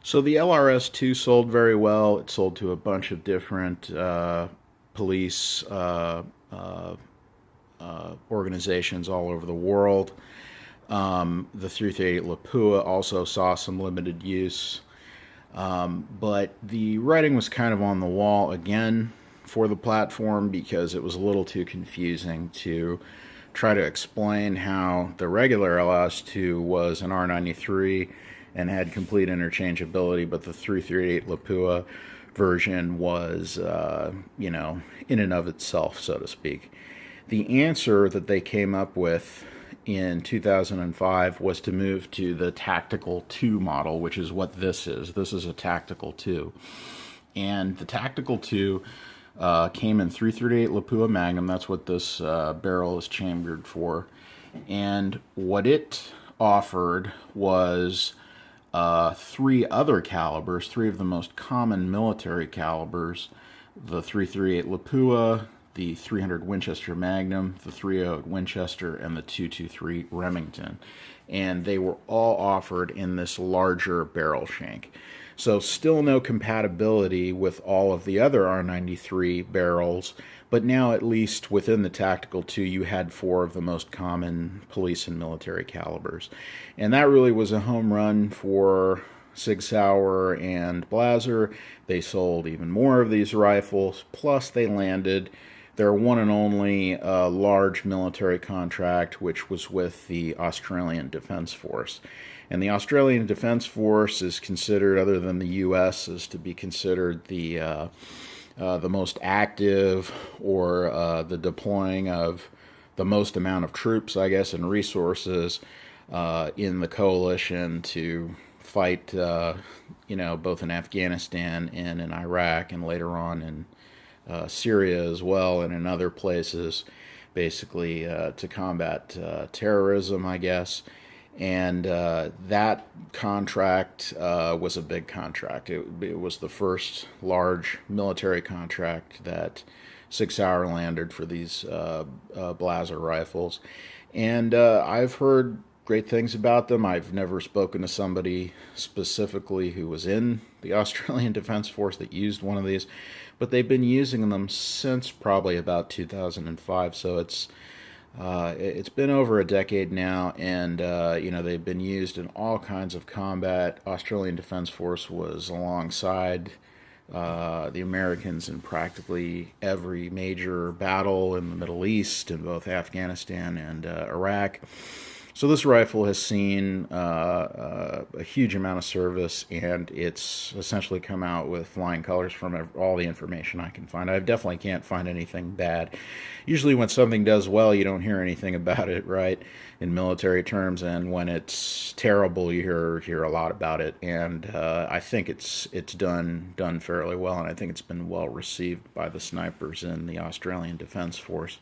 So the LRS-2 sold very well. It sold to a bunch of different police organizations all over the world. The 338 Lapua also saw some limited use. But the writing was kind of on the wall again for the platform because it was a little too confusing to try to explain how the regular LS2 was an R93 and had complete interchangeability, but the 338 Lapua version was, in and of itself, so to speak. The answer that they came up with in 2005 was to move to the Tactical 2 model, which is what this is. This is a Tactical 2. And the Tactical 2 came in 338 Lapua Magnum. That's what this barrel is chambered for. And what it offered was three other calibers, three of the most common military calibers: the 338 Lapua, the 300 Winchester Magnum, the 308 Winchester, and the 223 Remington. And they were all offered in this larger barrel shank. So still no compatibility with all of the other R93 barrels, but now at least within the Tactical 2 you had four of the most common police and military calibers. And that really was a home run for Sig Sauer and Blaser. They sold even more of these rifles, plus they landed their one and only large military contract, which was with the Australian Defence Force. And the Australian Defence Force is considered, other than the U.S., is to be considered the most active, or the deploying of the most amount of troops, I guess, and resources in the coalition to fight, both in Afghanistan and in Iraq, and later on in Syria as well, and in other places, basically to combat terrorism, I guess. And that contract was a big contract. It was the first large military contract that Sig Sauer landed for these Blaser rifles. And I've heard great things about them. I've never spoken to somebody specifically who was in the Australian Defence Force that used one of these, but they've been using them since probably about 2005, so it's been over a decade now, and they've been used in all kinds of combat. Australian Defence Force was alongside the Americans in practically every major battle in the Middle East, in both Afghanistan and Iraq. So this rifle has seen a huge amount of service, and it's essentially come out with flying colors from all the information I can find. I definitely can't find anything bad. Usually when something does well, you don't hear anything about it, right, in military terms, and when it's terrible, you hear a lot about it. And I think it's done fairly well, and I think it's been well received by the snipers in the Australian Defence Force.